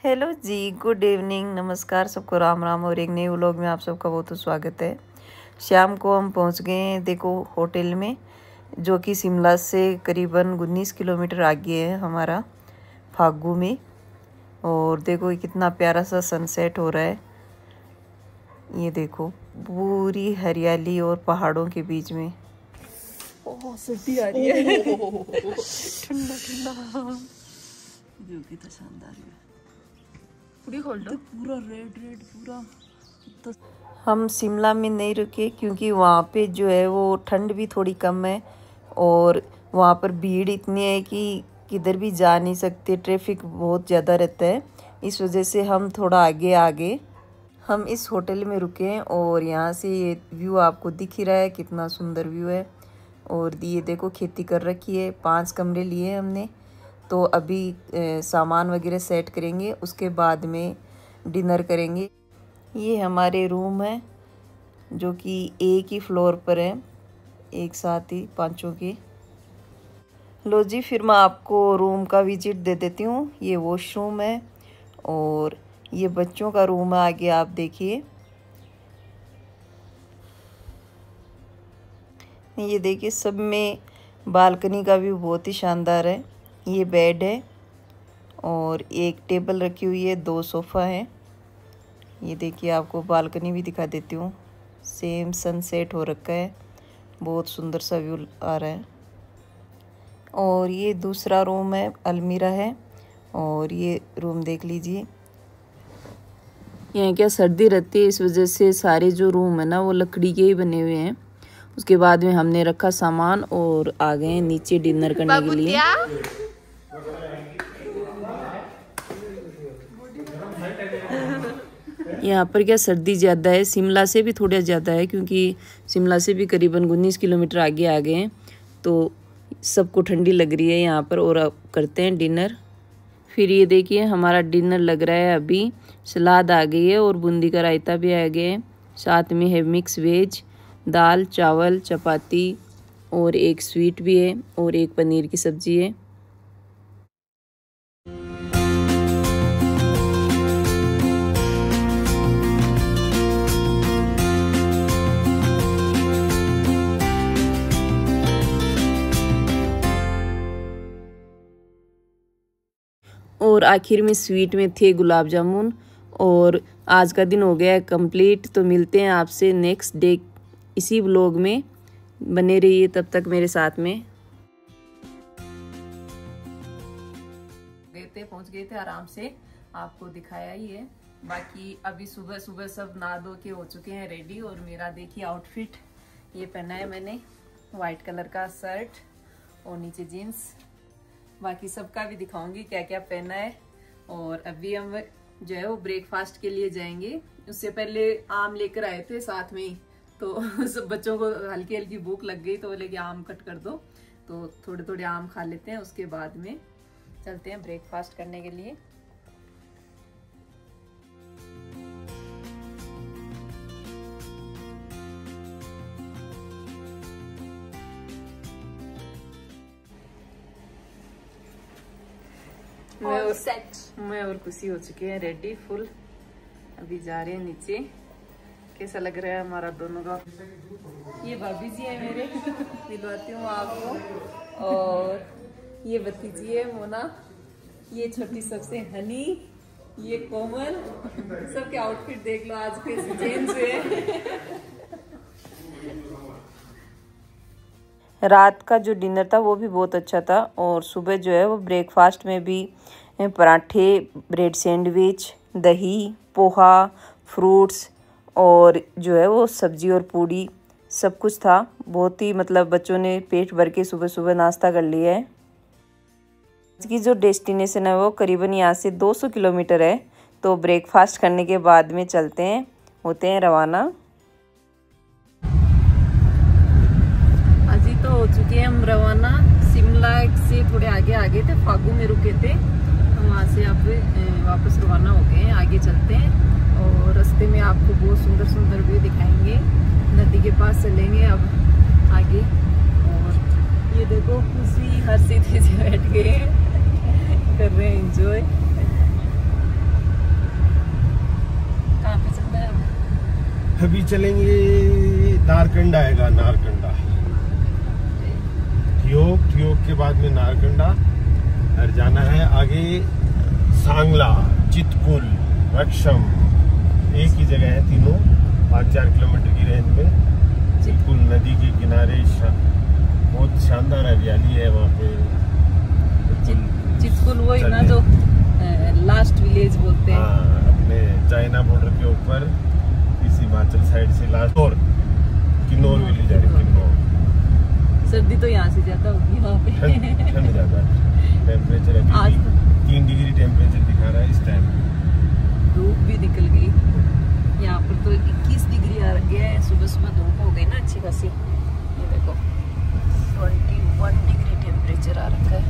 Hello जी, good evening, नमस्कार सबको, राम राम। और एक नए व्लॉग में आप सबका बहुत स्वागत है। शाम को हम पहुंच गए हैं देखो होटल में, जो कि शिमला से करीबन 19 किलोमीटर आगे है हमारा, फागू में। और देखो ये कितना प्यारा सा सनसेट हो रहा है। ये देखो पूरी हरियाली और पहाड़ों के बीच में। ओह सर्दी आ रही है। ठंडा ठंडा व्यू कितना शानदार है। पूरा रेड रेड पूरा। तो हम शिमला में नहीं रुके क्योंकि वहाँ पे जो है वो ठंड भी थोड़ी कम है और वहाँ पर भीड़ इतनी है कि किधर भी जा नहीं सकते, ट्रैफिक बहुत ज़्यादा रहता है। इस वजह से हम थोड़ा आगे हम इस होटल में रुके हैं और यहाँ से ये व्यू आपको दिख ही रहा है, कितना सुंदर व्यू है। और ये देखो खेती कर रखी है, 5 कमरे लिए हैं हमने। तो अभी सामान वगैरह सेट करेंगे, उसके बाद में डिनर करेंगे। ये हमारे रूम है जो कि एक ही फ्लोर पर है, एक साथ ही पांचों के। लो जी, फिर मैं आपको रूम का विजिट दे देती हूँ। ये वॉशरूम है और ये बच्चों का रूम है, आगे आप देखिए। ये देखिए सब में बालकनी का व्यू बहुत ही शानदार है। ये बेड है और एक टेबल रखी हुई है, 2 सोफ़ा हैं। ये देखिए आपको बालकनी भी दिखा देती हूँ, सेम सनसेट हो रखा है, बहुत सुंदर सा व्यू आ रहा है। और ये दूसरा रूम है, अलमीरा है। और ये रूम देख लीजिए, यहाँ क्या सर्दी रहती है, इस वजह से सारे जो रूम है ना वो लकड़ी के ही बने हुए हैं। उसके बाद में हमने रखा सामान और आ गए हैं नीचे डिनर करने के लिए। यहाँ पर क्या सर्दी ज़्यादा है, शिमला से भी थोड़ा ज़्यादा है, क्योंकि शिमला से भी करीबन 19 किलोमीटर आगे आ गए हैं। तो सबको ठंडी लग रही है यहाँ पर। और अब करते हैं डिनर। फिर ये देखिए हमारा डिनर लग रहा है अभी। सलाद आ गई है और बूंदी का रायता भी आ गया है। साथ में है मिक्स वेज, दाल चावल चपाती और एक स्वीट भी है और एक पनीर की सब्जी है। और आखिर में स्वीट में थे गुलाब जामुन। और आज का दिन हो गया है कंप्लीट। तो मिलते हैं आपसे नेक्स्ट डे इसी व्लॉग में, बने रहिए तब तक मेरे साथ में। पहुंच गए थे आराम से, आपको दिखाया ही है। बाकी अभी सुबह सुबह सब नहा धो के हो चुके हैं रेडी। और मेरा देखिए आउटफिट ये पहना है मैंने, वाइट कलर का शर्ट और नीचे जीन्स। बाकी सबका भी दिखाऊंगी क्या क्या पहना है। और अभी हम जो है वो ब्रेकफास्ट के लिए जाएंगे। उससे पहले आम लेकर आए थे साथ में ही, तो सब बच्चों को हल्की हल्की भूख लग गई तो बोले कि आम कट कर दो। तो थोड़े थोड़े आम खा लेते हैं, उसके बाद में चलते हैं ब्रेकफास्ट करने के लिए। मैं और खुशी हो चुके हैं रेडी फुल। अभी जा रहे हैं नीचे। कैसा लग रहा है हमारा दोनों का। ये भाभी जी है मेरे, दिलवाती हूँ आपको। और ये भतीजी है मोना, ये छोटी सबसे हनी, ये कोमल। सबके आउटफिट देख लो आज कैसे चेंज हुए। रात का जो डिनर था वो भी बहुत अच्छा था। और सुबह जो है वो ब्रेकफास्ट में भी पराठे, ब्रेड सैंडविच, दही, पोहा, फ्रूट्स और जो है वो सब्जी और पूड़ी, सब कुछ था। बहुत ही मतलब बच्चों ने पेट भर के सुबह सुबह नाश्ता कर लिया है। आज की जो डेस्टिनेशन है वो करीबन यहाँ से 200 किलोमीटर है। तो ब्रेकफास्ट करने के बाद में चलते हैं, होते हैं रवाना। अजी तो हो चुके हैं हम रवाना। शिमला से थोड़े आगे थे, फागू में रुके थे, तो वहाँ से अब वापस रवाना हो गए हैं। आगे चलते हैं और रास्ते में आपको बहुत सुंदर सुंदर व्यू दिखाएंगे। नदी के पास चलेंगे अब आगे। और ये देखो खुशी हर सीधे से बैठ गए, कर रहे हैं एंजॉय। अभी चलेंगे नारकंडा आएगा, नारकंडा ठियोग के बाद में नारकंडा, और जाना है आगे सांगला, चितकुल, रक्षम। एक ही जगह है तीनों, 5-4 किलोमीटर की रेंज में। चितकुल नदी के किनारे बहुत शानदार हरियाली है वहाँ पे। चितकुल वही ना जो लास्ट विलेज बोलते हैं। हाँ, अपने चाइना बॉर्डर के ऊपर इस हिमाचल साइड से लास्ट, और किन्नौर विलेज है। किन्नौर सर्दी तो यहाँ से ज्यादा होगी वहाँ पे, ठंड ज्यादा है। टेम्परेचर अभी 3 डिग्री टेम्परेचर दिखा रहा है इस टाइम। धूप भी निकल गई यहाँ पर तो 21 डिग्री आ गया है। सुबह सुबह धूप हो गई ना अच्छी खासी। ये देखो 21 डिग्री टेम्परेचर आ रखा है,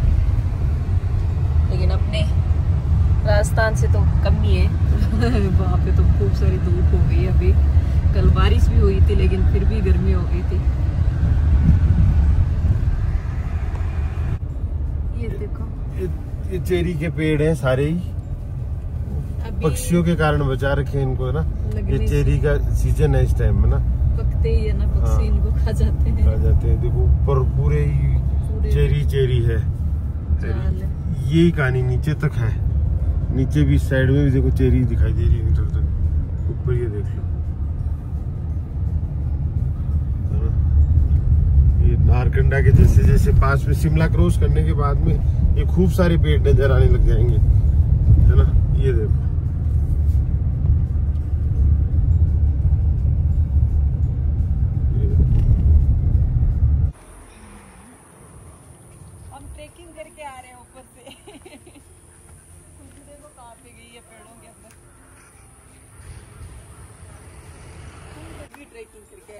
लेकिन अपने राजस्थान से तो कम ही है। वहाँ पे तो खूब सारी धूप हो गई। अभी कल बारिश भी हुई थी, लेकिन फिर भी गर्मी हो गई थी। ये देखो, ये चेरी के पेड़ हैं सारे ही, पक्षियों के कारण बचा रखे हैं इनको ना। ये चेरी का सीजन है इस टाइम में ना, पकते ही है ना पक्षी। हाँ, इनको खा जाते हैं। देखो ऊपर पूरे ही चेरी है। यही कहानी नीचे तक है, नीचे भी साइड में भी देखो चेरी दिखाई दे रही है इधर उधर। ऊपर ये देख लो, ये नारकंडा के जैसे जैसे पास में शिमला क्रॉस करने के बाद में ये खूब सारे पेड़ नजर आने लग जाएंगे, है ना। ये देखो हम ट्रेकिंग करके आ रहे हैं ऊपर से। देखो कहाँ पे गई है पेड़ों के अंदर। ट्रेकिंग करके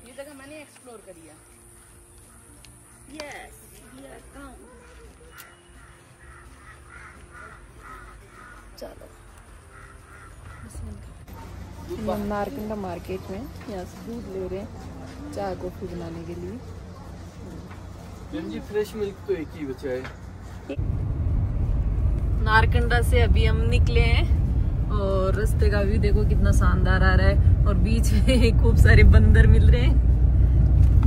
ये जगह मैंने एक्सप्लोर करी है। यस, चलो नारकंडा मार्केट में यहाँ से दूध ले रहे हैं चाय कॉफी बनाने के लिए। जी फ्रेश मिल्क तो एक ही बचा है। नारकंडा से अभी हम निकले हैं और रास्ते का व्यू देखो कितना शानदार आ रहा है, और बीच में खूब सारे बंदर मिल रहे हैं।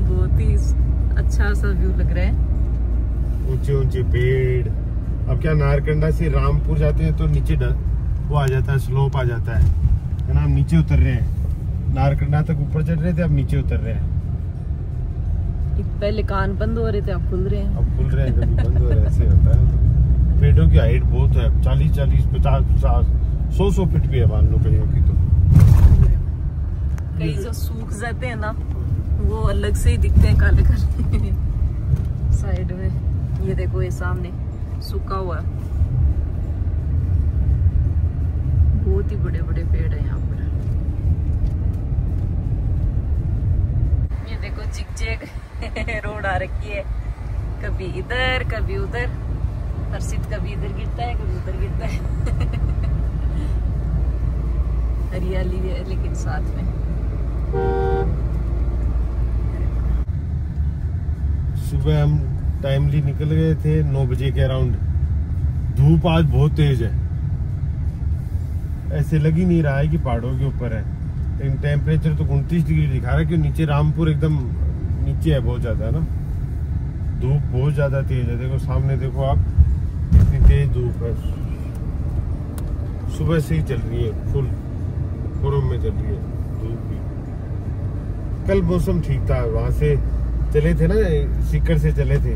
बहुत ही अच्छा सा व्यू लग रहा है, ऊंचे ऊंचे पेड़। अब क्या नारकंडा से रामपुर जाते हैं तो नीचे वो आ जाता है, स्लोप आ जाता है ना। हम नीचे उतर रहे हैं, नारकंडा तक ऊपर चढ़ रहे थे, अब नीचे उतर रहे हैं। पहले कान बंद हो रहे थे, अब खुल रहे हैं। अब खुल रहे हैं, कभी बंद हो रहे हैं, ऐसे होता है। पेड़ों की हाइट बहुत है, 40-40, 50-50, 100 फीट भी है मान लो कहीं की। तो कई जो सूख जाते हैं ना, वो अलग से ही दिखते हैं काले काले। साइड में ये देखो, ये सामने सूखा हुआ, बहुत ही बड़े बड़े पेड़ है यहाँ पर। ये देखो जिग-जैग रोड आ रखी है, कभी इधर कभी उधर। हर्षित कभी इधर गिरता है, कभी उधर गिरता है। हरियाली है लेकिन साथ में। सुबह हम टाइमली निकल गए थे 9 बजे के अराउंड। धूप आज बहुत तेज है, ऐसे लग ही नहीं रहा है कि पहाड़ों के ऊपर है। लेकिन टेम्परेचर तो 29 डिग्री दिखा रहा है, क्योंकि नीचे रामपुर एकदम नीचे है बहुत ज्यादा ना। धूप बहुत ज्यादा तेज है, देखो सामने देखो आप, इतनी तेज धूप है। सुबह से ही चल रही है, फुल कोरम में चल रही है धूप भी। कल मौसम ठीक था, वहां से चले थे ना, सीकर से चले थे,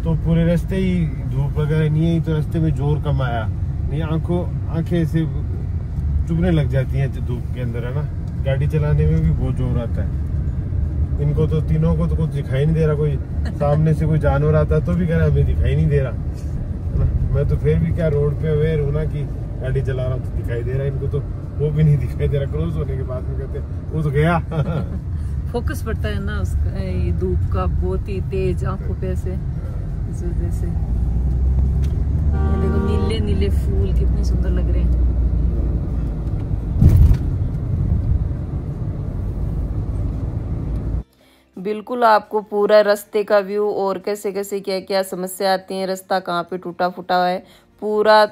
तो पूरे रास्ते ही धूप वगैरह नहीं है, तो रास्ते में जोर कम आया नहीं। आंखें ऐसे चुभने लग जाती हैं धूप के अंदर, है ना। गाड़ी चलाने में भी बहुत जोर आता है। इनको तो तीनों को तो कुछ दिखाई नहीं दे रहा, कोई सामने से कोई जानवर आता तो भी कह रहा हमें दिखाई नहीं दे रहा, है ना। मैं तो फिर भी क्या रोड पे अवेयर हूँ ना कि गाड़ी चला रहा हूँ तो दिखाई दे रहा है, इनको तो वो भी नहीं दिखाई दे रहा। क्रॉस होने के बाद में कहते वो तो गया। फोकस पड़ता है ना उसका, ये धूप का बहुत ही तेज आंखों पे से, इस वजह से। ये देखो नीले नीले फूल कितने सुंदर लग रहे हैं। बिल्कुल आपको पूरा रास्ते का व्यू और कैसे कैसे क्या क्या समस्या आती है, रास्ता कहाँ पे टूटा फूटा है, पूरा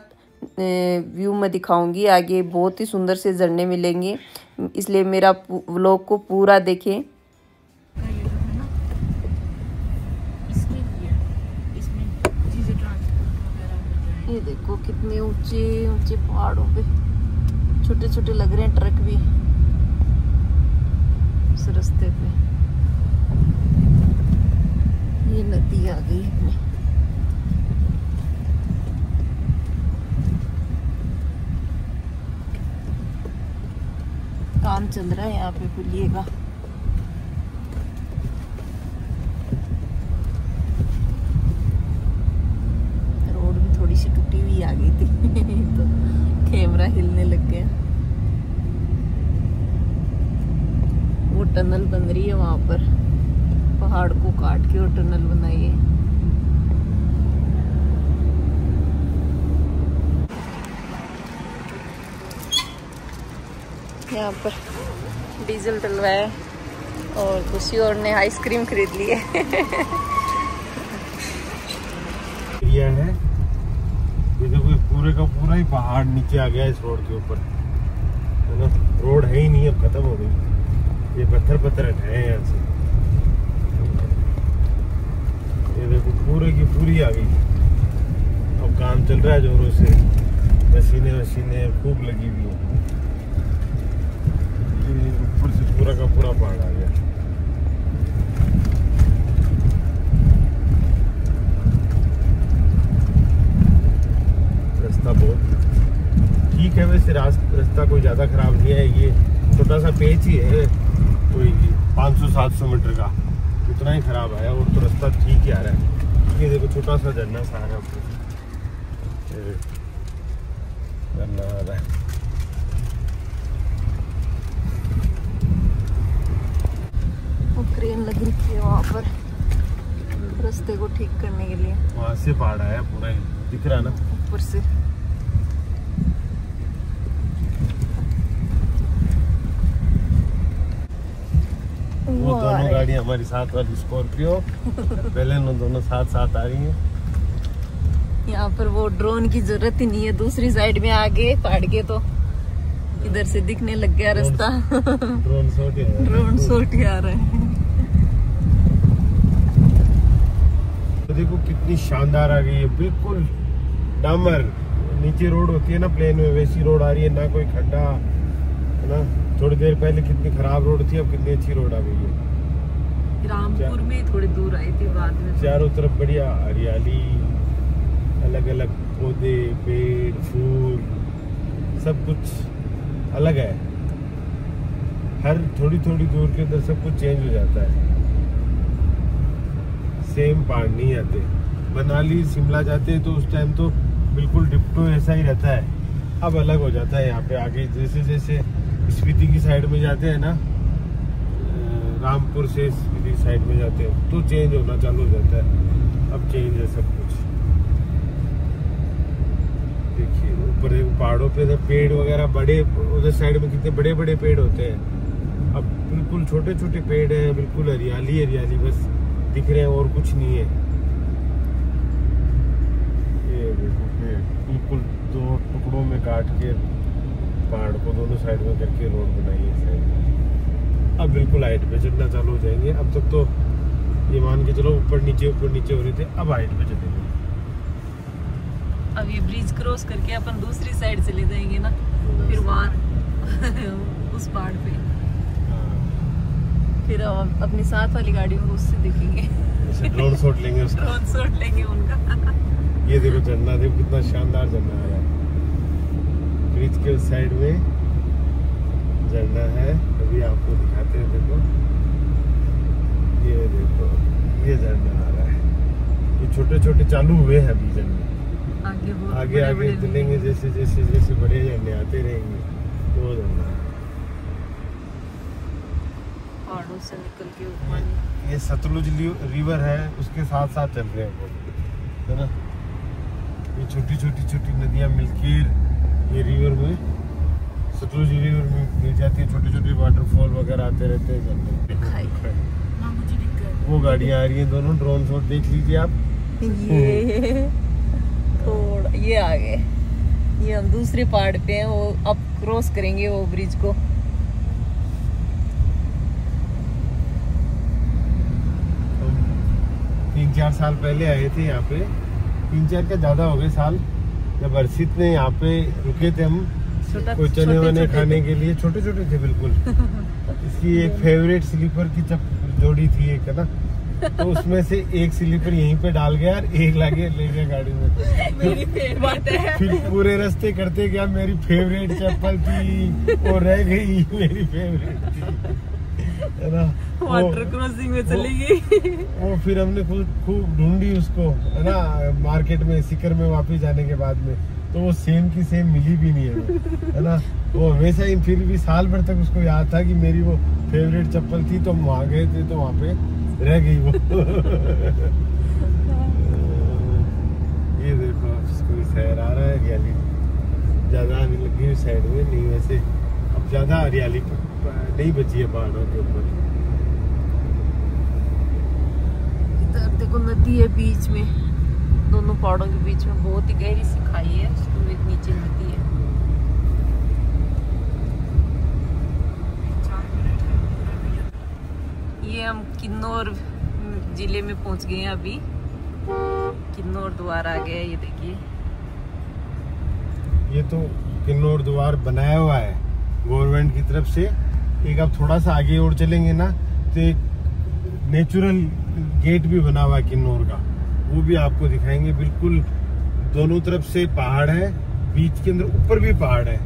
व्यू मैं दिखाऊंगी आगे। बहुत ही सुंदर से झरने मिलेंगे, इसलिए मेरा व्लॉग को पूरा देखें। ये देखो कितने ऊंचे ऊंचे पहाड़ों पे छोटे छोटे लग रहे हैं ट्रक भी उस रास्ते पे। ये नदी आ गई अपनी। काम चल रहा है यहाँ पे पुलिये का। रोड भी थोड़ी सी टूटी हुई आ गई थी तो कैमरा हिलने लग गया। वो टनल बन रही है वहां पर, पहाड़ को काट के और टनल बनाई है। यहाँ पर डीजल डलवाया और किसी और ने आइसक्रीम खरीद ली है। ये है, ये देखो पूरे का पूरा ही पहाड़ नीचे आ गया इस रोड के ऊपर, है ना। रोड है ही नहीं, अब खत्म हो गई। ये पत्थर पत्थर हटाए हैं यहाँ से। ये देखो पूरे की पूरी आ गई। अब काम चल रहा है जोरों से, मशीनें वशीनें खूब लगी हुई है। ऊपर से पूरा का पूरा पहाड़ आ गया। रास्ता बहुत ठीक है वैसे, रास्ता कोई ज्यादा खराब नहीं है। ये छोटा सा पेच ही है, कोई 500-700 मीटर का, उतना ही खराब आया। और तो रास्ता ठीक ही आ रहा है। ये देखो छोटा सा झरना सा आ रहा है, झरना आ रहा है। क्रेन लगी थी वहाँ पर रास्ते को ठीक करने के लिए। वहाँ से पहाड़ आया पूरा ही दिख रहा ना ऊपर से। वो दोनों गाड़ी हमारी साथ वाली स्कॉर्पियो पहले दोनों साथ साथ आ रही हैं। यहाँ पर वो ड्रोन की जरूरत ही नहीं है। दूसरी साइड में आगे पहाड़ के तो इधर से दिखने लग गया रास्ता। ड्रोन शॉट ही आ रहा है। देखो कितनी शानदार आ गई है, बिल्कुल डामर। नीचे रोड होती है ना प्लेन में, वैसी रोड आ रही है, ना कोई खड्डा, है ना। थोड़ी देर पहले कितनी खराब रोड थी, अब कितनी अच्छी रोड आ गई है। रामपुर में थोड़ी दूर आई थी बाद में। चारों तरफ बढ़िया हरियाली, अलग अलग पौधे, पेड़, फूल, सब कुछ अलग है। हर थोड़ी थोड़ी दूर के अंदर सब कुछ चेंज हो जाता है। सेम पहाड़ नहीं आते। मनाली शिमला जाते हैं तो उस टाइम तो बिल्कुल डिप्टो ऐसा ही रहता है। अब अलग हो जाता है। यहाँ पे आगे जैसे जैसे स्पीति की साइड में जाते हैं ना, रामपुर से स्पीति साइड में जाते हैं तो चेंज होना चालू हो जाता है। अब चेंज है सब कुछ। देखिए ऊपर देखो पहाड़ों पे पेड़ वगैरह बड़े, उधर साइड में कितने बड़े बड़े पेड़ होते हैं। अब बिल्कुल छोटे छोटे पेड़ है, बिल्कुल हरियाली हरियाली बस दिख रहे हैं और कुछ नहीं है। ये देखो पेड़ बिल्कुल दो टुकड़ों में काट के पहाड़ को दोनों साइड में करके रोड बनाई है। अब बिल्कुल हाइट पे चढ़ना चालू हो जाएंगे। अब तक तो ये मान के चलो ऊपर नीचे हो रहे थे, अब हाइट पे चलेंगे। अब ये ब्रिज क्रॉस करके अपन दूसरी साइड चले जाएंगे ना, फिर वहाँ उस पहाड़ पे फिर हम अपनी साथ वाली गाड़ियों को उससे देखेंगे। ड्रोन शॉट लेंगे उसका। ड्रोन शॉट लेंगे उनका। ये देखो झरना, देखो कितना शानदार झरना आ रहा है। ब्रिज के उस साइड में झरना है, अभी आपको दिखाते हैं। देखो ये देखो, ये झरना आ रहा है। ये छोटे छोटे चालू हुए हैं अभी झरने, आगे आगे चलेंगे जैसे जैसे जैसे बड़े झरने आते रहेंगे वो झरना पहाड़ों से निकल के ऊपर। ये सतलुज रिवर है, उसके साथ साथ चल रहे हैं, है ना। ये छोटी छोटी छोटी नदियां मिलकर ये रिवर में, सतलुज रिवर में मिल जाती है। छोटे छोटे वाटरफॉल वगैरह आते रहते हैं। वो गाड़ियां आ रही हैं दोनों। ड्रोन शॉट देख लीजिए आप। ये थोड़ा ये आ गए, ये हम दूसरे पहाड़ पे हैं, वो अब क्रॉस करेंगे वो ब्रिज को। तीन चार साल पहले आए थे यहाँ पे, 3-4 का ज्यादा हो गए साल, जब अर्षित ने यहाँ पे रुके थे हम कोई चने वने खाने के लिए, छोटे छोटे थे बिल्कुल। इसकी एक फेवरेट स्लीपर की जोड़ी थी एक, है ना, तो उसमें से एक स्लीपर यहीं पे डाल गया और एक लाके ले गया गाड़ी में। मेरी फेवरेट है। फिर पूरे रास्ते करते क्या, मेरी फेवरेट चप्पल थी वो रह गई, मेरी फेवरेट थी, है ना। वाटर क्रॉसिंग में चली गई। वो फिर हमने खूब ढूंढी उसको, है ना, मार्केट में सीकर में वापस जाने के बाद में, तो वो सेम की सेम मिली भी नहीं है ना। वो हमेशा ही फिर भी साल भर तक उसको याद था कि मेरी वो फेवरेट चप्पल थी, तो हम वहाँ गए थे तो वहाँ पे रह गई वो। ये देखो कोई शहर आ रहा है, हरियाली ज्यादा आने लगी है साइड में, नहीं वैसे अब ज्यादा हरियाली नहीं बची है पहाड़ों के ऊपर। इधर देखो नदी है बीच में, दोनों पहाड़ों के बीच में बहुत ही गहरी सी खाई है, उसमें नीचे नदी है। ये हम किन्नौर जिले में पहुंच गए हैं अभी, किन्नौर द्वार आ गया, ये देखिए। ये तो किन्नौर द्वार बनाया हुआ है गवर्नमेंट की तरफ से। एक अब थोड़ा सा आगे और चलेंगे ना तो एक नेचुरल गेट भी बना हुआ है किन्नौर का, वो भी आपको दिखाएंगे। बिल्कुल दोनों तरफ से पहाड़ है, बीच के अंदर ऊपर भी पहाड़ है,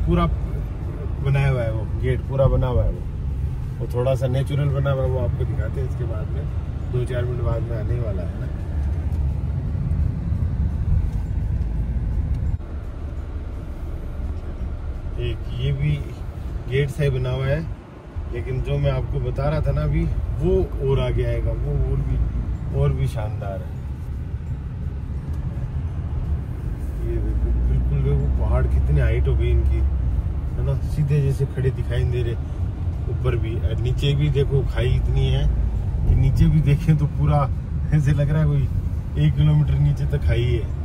पूरा बनाया हुआ है वो गेट, पूरा बना हुआ है वो थोड़ा सा नेचुरल बना हुआ है, वो आपको दिखाते हैं इसके बाद में, 2-4 मिनट बाद में आने वाला है ना। एक ये भी गेट से बना हुआ है, लेकिन जो मैं आपको बता रहा था ना अभी, वो और आगे आएगा, वो और भी शानदार है। ये देखो बिल्कुल वो पहाड़ कितने हाइट हो गई इनकी, है ना, सीधे जैसे खड़े दिखाई दे रहे। ऊपर भी और नीचे भी देखो खाई इतनी है कि नीचे भी देखें तो पूरा ऐसे लग रहा है कोई 1 किलोमीटर नीचे तक खाई है।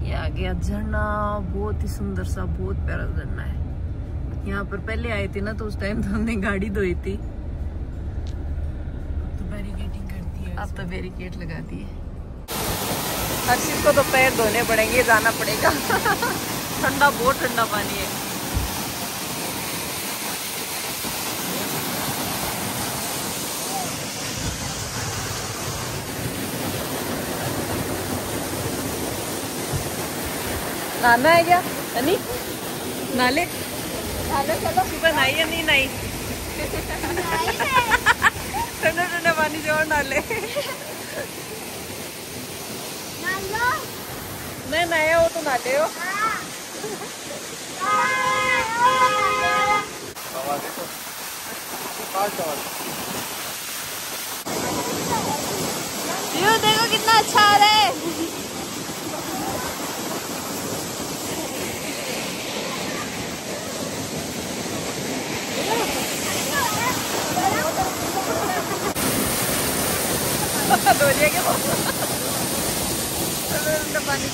ये आ गया झरना, बहुत ही सुंदर सा, बहुत प्यारा झरना है। यहाँ पर पहले आए थे ना तो उस टाइम तो हमने गाड़ी धोई थी, तो बैरिकेडिंग कर दी है, अब तो बैरिकेड लगा दिए। हर चीज को तो पैर धोने पड़ेंगे, जाना पड़ेगा। ठंडा, बहुत ठंडा पानी है। नहाना है क्या अनी? नाले चलो, सुबह नहाई या नहीं नहाई? ठंडा ठंडा पानी से और नाले। मैं नया हो तो नाले हो। व्यू देखो कितना अच्छा आ रहा है। धोलिया के पानी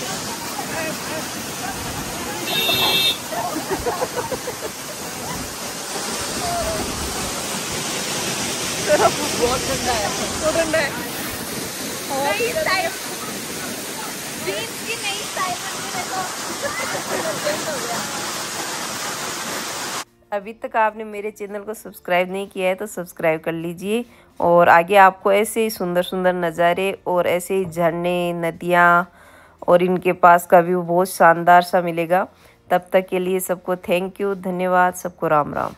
बहुत ठंडा है, तो ठंडा है। अभी तक आपने मेरे चैनल को सब्सक्राइब नहीं किया है तो सब्सक्राइब कर लीजिए, और आगे आपको ऐसे ही सुंदर सुंदर नज़ारे और ऐसे ही झरने, नदियाँ और इनके पास का व्यू बहुत शानदार सा मिलेगा। तब तक के लिए सबको थैंक यू, धन्यवाद, सबको राम राम।